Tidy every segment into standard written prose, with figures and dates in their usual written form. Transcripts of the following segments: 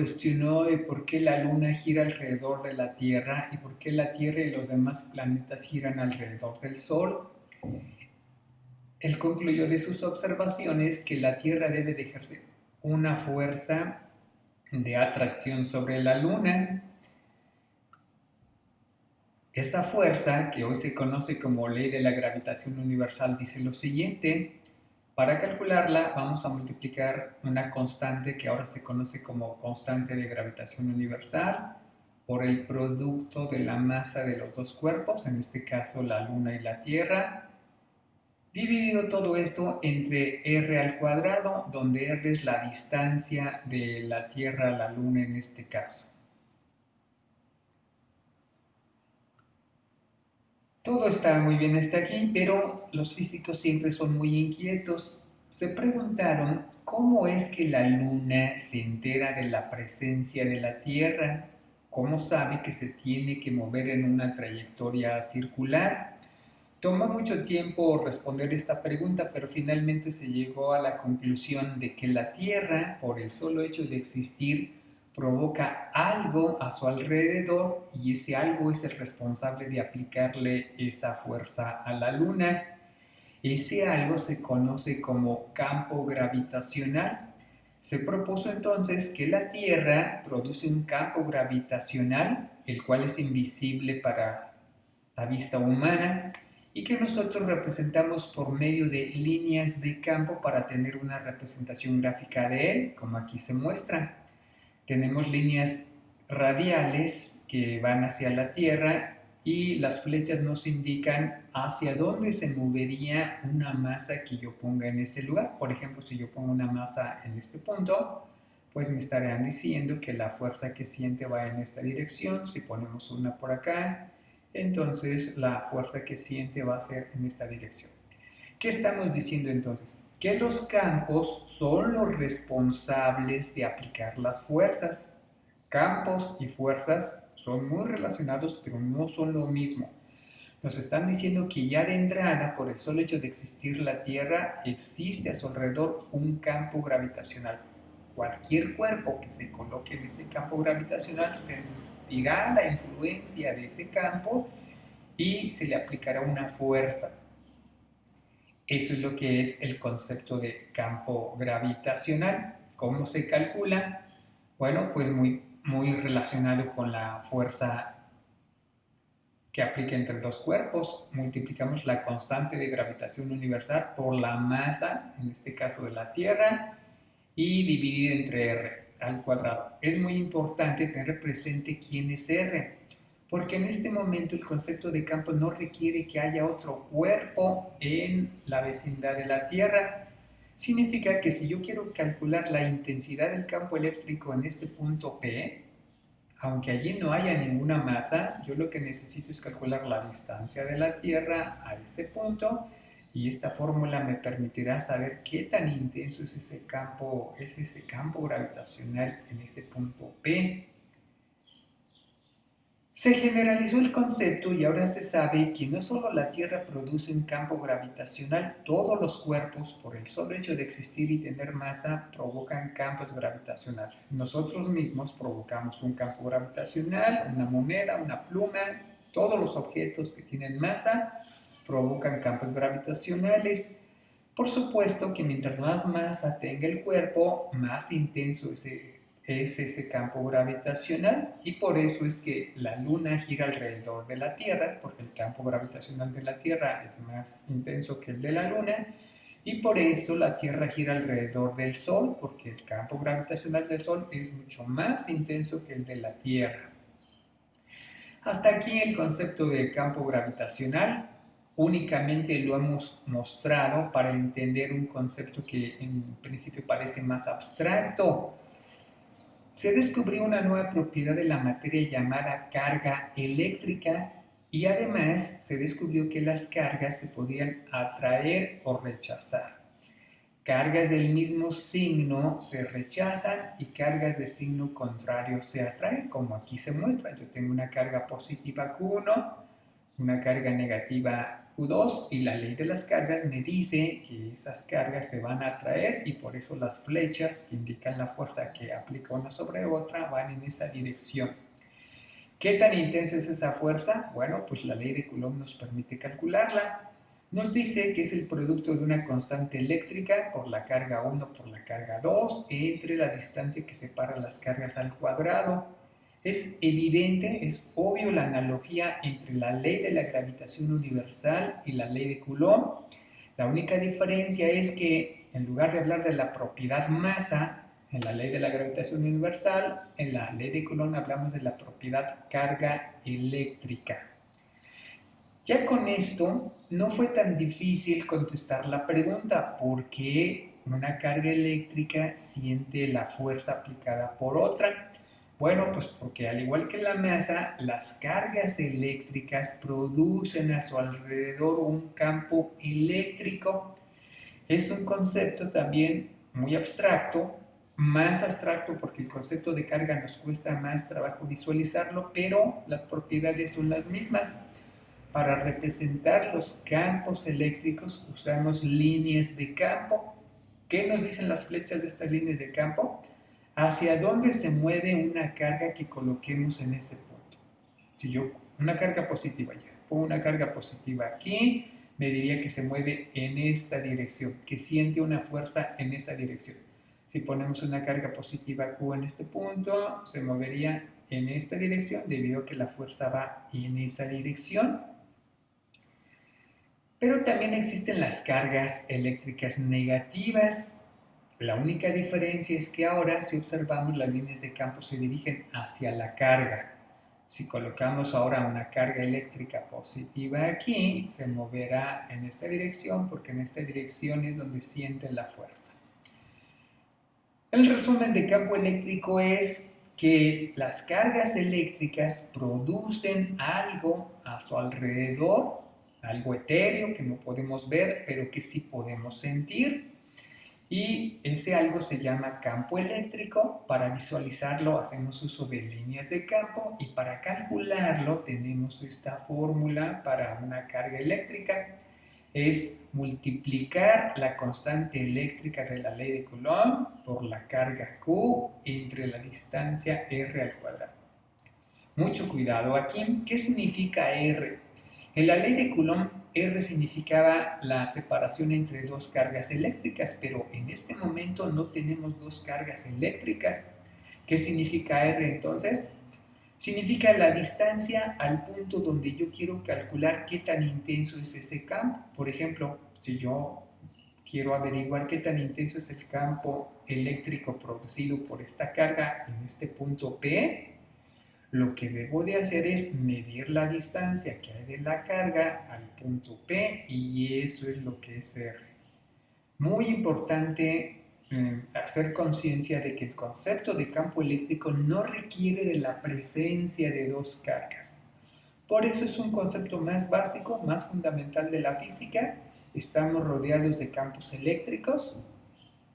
cuestionó de por qué la Luna gira alrededor de la Tierra y por qué la Tierra y los demás planetas giran alrededor del Sol. Él concluyó de sus observaciones que la Tierra debe de ejercer una fuerza de atracción sobre la Luna. Esta fuerza, que hoy se conoce como ley de la gravitación universal, dice lo siguiente: para calcularla vamos a multiplicar una constante que ahora se conoce como constante de gravitación universal por el producto de la masa de los dos cuerpos, en este caso la Luna y la Tierra, dividido todo esto entre r al cuadrado, donde r es la distancia de la Tierra a la Luna en este caso. Todo está muy bien hasta aquí, pero los físicos siempre son muy inquietos. Se preguntaron cómo es que la Luna se entera de la presencia de la Tierra, cómo sabe que se tiene que mover en una trayectoria circular. Tomó mucho tiempo responder esta pregunta, pero finalmente se llegó a la conclusión de que la Tierra, por el solo hecho de existir, provoca algo a su alrededor y ese algo es el responsable de aplicarle esa fuerza a la Luna. Ese algo se conoce como campo gravitacional. Se propuso entonces que la Tierra produce un campo gravitacional, el cual es invisible para la vista humana, y que nosotros representamos por medio de líneas de campo para tener una representación gráfica de él, como aquí se muestra. Tenemos líneas radiales que van hacia la Tierra y las flechas nos indican hacia dónde se movería una masa que yo ponga en ese lugar. Por ejemplo, si yo pongo una masa en este punto, pues me estarían diciendo que la fuerza que siente va en esta dirección. Si ponemos una por acá, entonces la fuerza que siente va a ser en esta dirección. ¿Qué estamos diciendo entonces? Que los campos son los responsables de aplicar las fuerzas. Campos y fuerzas son muy relacionados, pero no son lo mismo. Nos están diciendo que ya de entrada, por el solo hecho de existir la Tierra, existe a su alrededor un campo gravitacional. Cualquier cuerpo que se coloque en ese campo gravitacional sentirá la influencia de ese campo y se le aplicará una fuerza. Eso es lo que es el concepto de campo gravitacional. ¿Cómo se calcula? Bueno, pues muy relacionado con la fuerza que aplica entre dos cuerpos. Multiplicamos la constante de gravitación universal por la masa, en este caso de la Tierra, y dividido entre r al cuadrado. Es muy importante tener presente quién es r, porque en este momento el concepto de campo no requiere que haya otro cuerpo en la vecindad de la Tierra. Significa que si yo quiero calcular la intensidad del campo eléctrico en este punto P, aunque allí no haya ninguna masa, yo lo que necesito es calcular la distancia de la Tierra a ese punto, y esta fórmula me permitirá saber qué tan intenso es ese campo gravitacional en ese punto P. Se generalizó el concepto y ahora se sabe que no solo la Tierra produce un campo gravitacional, todos los cuerpos, por el solo hecho de existir y tener masa, provocan campos gravitacionales. Nosotros mismos provocamos un campo gravitacional, una moneda, una pluma, todos los objetos que tienen masa provocan campos gravitacionales. Por supuesto que mientras más masa tenga el cuerpo, más intenso es ese campo gravitacional, y por eso es que la Luna gira alrededor de la Tierra, porque el campo gravitacional de la Tierra es más intenso que el de la Luna, y por eso la Tierra gira alrededor del Sol, porque el campo gravitacional del Sol es mucho más intenso que el de la Tierra. Hasta aquí el concepto de campo gravitacional. Únicamente lo hemos mostrado para entender un concepto que en principio parece más abstracto. Se descubrió una nueva propiedad de la materia llamada carga eléctrica, y además se descubrió que las cargas se podían atraer o rechazar. Cargas del mismo signo se rechazan y cargas de signo contrario se atraen, como aquí se muestra. Yo tengo una carga positiva Q1, una carga negativa U2, y la ley de las cargas me dice que esas cargas se van a atraer y por eso las flechas que indican la fuerza que aplica una sobre otra van en esa dirección. ¿Qué tan intensa es esa fuerza? Bueno, pues la ley de Coulomb nos permite calcularla. Nos dice que es el producto de una constante eléctrica por la carga 1 por la carga 2 entre la distancia que separa las cargas al cuadrado. Es evidente, es obvio la analogía entre la ley de la gravitación universal y la ley de Coulomb. La única diferencia es que en lugar de hablar de la propiedad masa, en la ley de la gravitación universal, en la ley de Coulomb hablamos de la propiedad carga eléctrica. Ya con esto no fue tan difícil contestar la pregunta, ¿por qué una carga eléctrica siente la fuerza aplicada por otra? Bueno, pues porque al igual que la masa, las cargas eléctricas producen a su alrededor un campo eléctrico. Es un concepto también muy abstracto, más abstracto porque el concepto de carga nos cuesta más trabajo visualizarlo, pero las propiedades son las mismas. Para representar los campos eléctricos usamos líneas de campo. ¿Qué nos dicen las flechas de estas líneas de campo? Hacia dónde se mueve una carga que coloquemos en ese punto. Si yo, una carga positiva ya, pongo una carga positiva aquí, me diría que se mueve en esta dirección, que siente una fuerza en esa dirección. Si ponemos una carga positiva Q en este punto, se movería en esta dirección debido a que la fuerza va en esa dirección. Pero también existen las cargas eléctricas negativas. La única diferencia es que ahora, si observamos, las líneas de campo se dirigen hacia la carga. Si colocamos ahora una carga eléctrica positiva aquí, se moverá en esta dirección porque en esta dirección es donde siente la fuerza. El resumen de campo eléctrico es que las cargas eléctricas producen algo a su alrededor, algo etéreo que no podemos ver, pero que sí podemos sentir. Y ese algo se llama campo eléctrico. Para visualizarlo hacemos uso de líneas de campo y para calcularlo tenemos esta fórmula para una carga eléctrica. Es multiplicar la constante eléctrica de la ley de Coulomb por la carga Q entre la distancia R al cuadrado. Mucho cuidado aquí. ¿Qué significa R? En la ley de Coulomb, R significaba la separación entre dos cargas eléctricas, pero en este momento no tenemos dos cargas eléctricas. ¿Qué significa R entonces? Significa la distancia al punto donde yo quiero calcular qué tan intenso es ese campo. Por ejemplo, si yo quiero averiguar qué tan intenso es el campo eléctrico producido por esta carga en este punto P, lo que debo de hacer es medir la distancia que hay de la carga al punto P y eso es lo que es R. Muy importante hacer conciencia de que el concepto de campo eléctrico no requiere de la presencia de dos cargas. Por eso es un concepto más básico, más fundamental de la física. Estamos rodeados de campos eléctricos,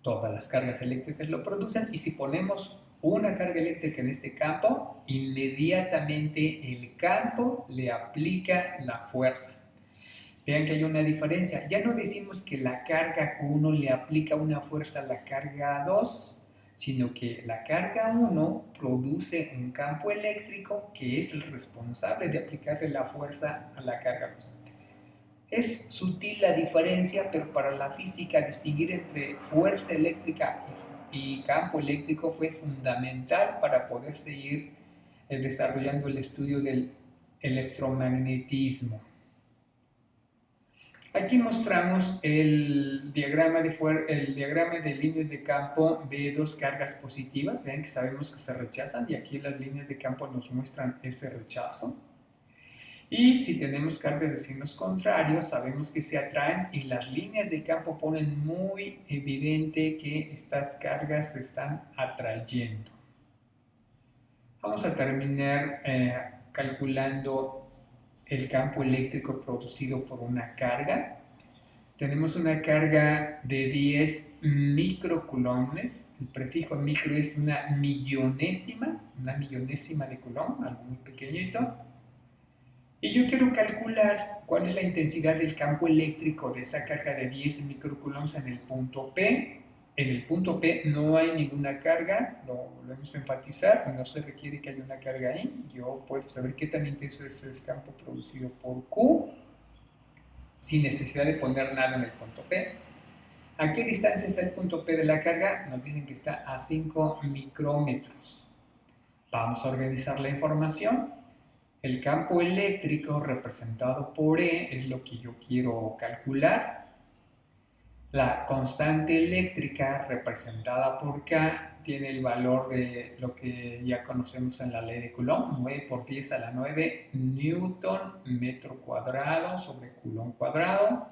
todas las cargas eléctricas lo producen y si ponemos una carga eléctrica en este campo, inmediatamente el campo le aplica la fuerza. Vean que hay una diferencia. Ya no decimos que la carga Q1 le aplica una fuerza a la carga 2, sino que la carga 1 produce un campo eléctrico que es el responsable de aplicarle la fuerza a la carga 2. Es sutil la diferencia, pero para la física distinguir entre fuerza eléctrica y campo eléctrico fue fundamental para poder seguir desarrollando el estudio del electromagnetismo. Aquí mostramos el diagrama de líneas de campo de dos cargas positivas. Vean que sabemos que se rechazan y aquí las líneas de campo nos muestran ese rechazo. Y si tenemos cargas de signos contrarios, sabemos que se atraen y las líneas de campo ponen muy evidente que estas cargas se están atrayendo. Vamos a terminar calculando el campo eléctrico producido por una carga. Tenemos una carga de 10 microcoulombs. El prefijo micro es una millonésima de coulomb, algo muy pequeñito. Y yo quiero calcular cuál es la intensidad del campo eléctrico de esa carga de 10 microcoulombs en el punto P. En el punto P no hay ninguna carga, lo volvemos a enfatizar, no se requiere que haya una carga ahí. Yo puedo saber qué tan intenso es el campo producido por Q sin necesidad de poner nada en el punto P. ¿A qué distancia está el punto P de la carga? Nos dicen que está a 5 micrómetros. Vamos a organizar la información. El campo eléctrico representado por E es lo que yo quiero calcular. La constante eléctrica representada por K tiene el valor de lo que ya conocemos en la ley de Coulomb, 9 por 10 a la 9 newton metro cuadrado sobre Coulomb cuadrado.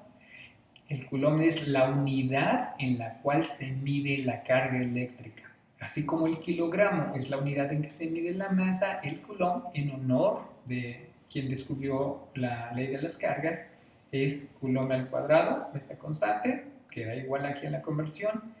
El Coulomb es la unidad en la cual se mide la carga eléctrica. Así como el kilogramo es la unidad en que se mide la masa, el Coulomb, en honor de quien descubrió la ley de las cargas, es Coulomb al cuadrado, esta constante, queda igual aquí en la conversión.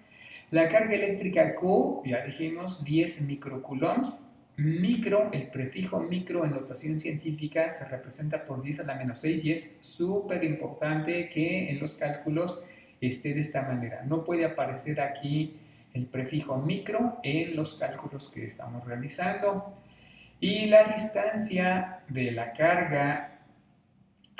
La carga eléctrica Q, ya dijimos, 10 microcoulombs. Micro, el prefijo micro en notación científica se representa por 10 a la menos 6 y es súper importante que en los cálculos esté de esta manera. No puede aparecer aquí el prefijo micro en los cálculos que estamos realizando. Y la distancia de la carga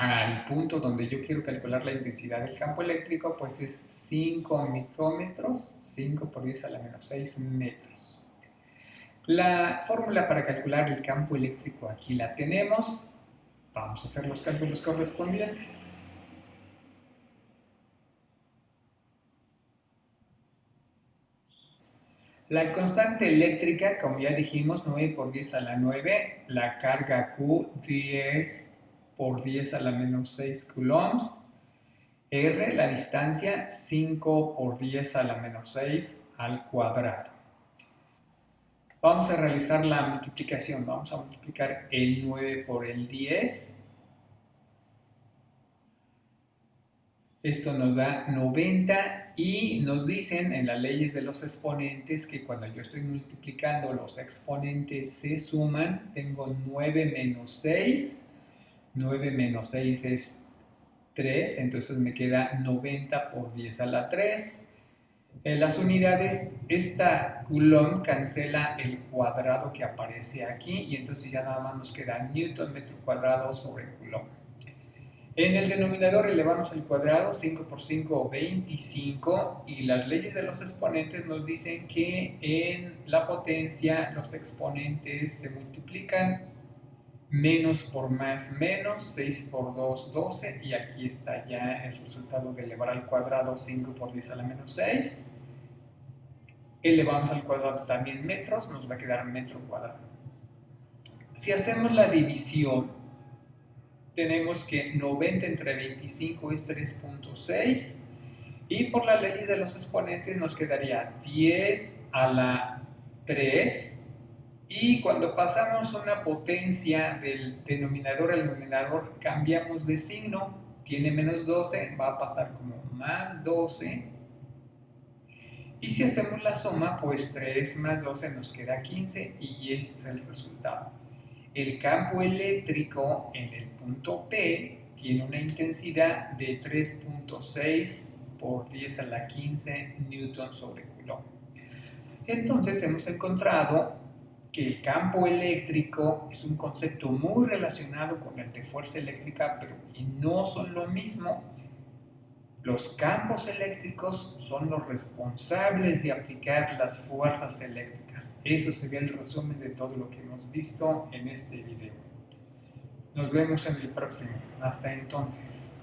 al punto donde yo quiero calcular la intensidad del campo eléctrico, pues es 5 micrómetros, 5 por 10 a la menos 6 metros. La fórmula para calcular el campo eléctrico aquí la tenemos. Vamos a hacer los cálculos correspondientes. La constante eléctrica, como ya dijimos, 9 por 10 a la 9, la carga Q, 10 por 10 a la menos 6 coulombs. R, la distancia, 5 por 10 a la menos 6 al cuadrado. Vamos a realizar la multiplicación. Vamos a multiplicar el 9 por el 10. Esto nos da 90 y nos dicen en las leyes de los exponentes que cuando yo estoy multiplicando los exponentes se suman. Tengo 9 menos 6. 9 menos 6 es 3, entonces me queda 90 por 10 a la 3. En las unidades, esta Coulomb cancela el cuadrado que aparece aquí y entonces ya nada más nos queda Newton metro cuadrado sobre Coulomb. En el denominador elevamos el cuadrado, 5 por 5, 25, y las leyes de los exponentes nos dicen que en la potencia los exponentes se multiplican, menos por más menos, 6 por 2, 12, y aquí está ya el resultado de elevar al cuadrado 5 por 10 a la menos 6. Elevamos al cuadrado también metros, nos va a quedar metro cuadrado. Si hacemos la división, tenemos que 90 entre 25 es 3.6 y por la ley de los exponentes nos quedaría 10 a la 3 y cuando pasamos una potencia del denominador al numerador cambiamos de signo, tiene menos 12, va a pasar como más 12 y si hacemos la suma pues 3 más 12 nos queda 15 y ese es el resultado. El campo eléctrico en el punto P tiene una intensidad de 3.6 por 10 a la 15 newton sobre Coulomb. Entonces hemos encontrado que el campo eléctrico es un concepto muy relacionado con el de fuerza eléctrica, pero que no son lo mismo. Los campos eléctricos son los responsables de aplicar las fuerzas eléctricas. Eso sería el resumen de todo lo que hemos visto en este video. Nos vemos en el próximo. Hasta entonces.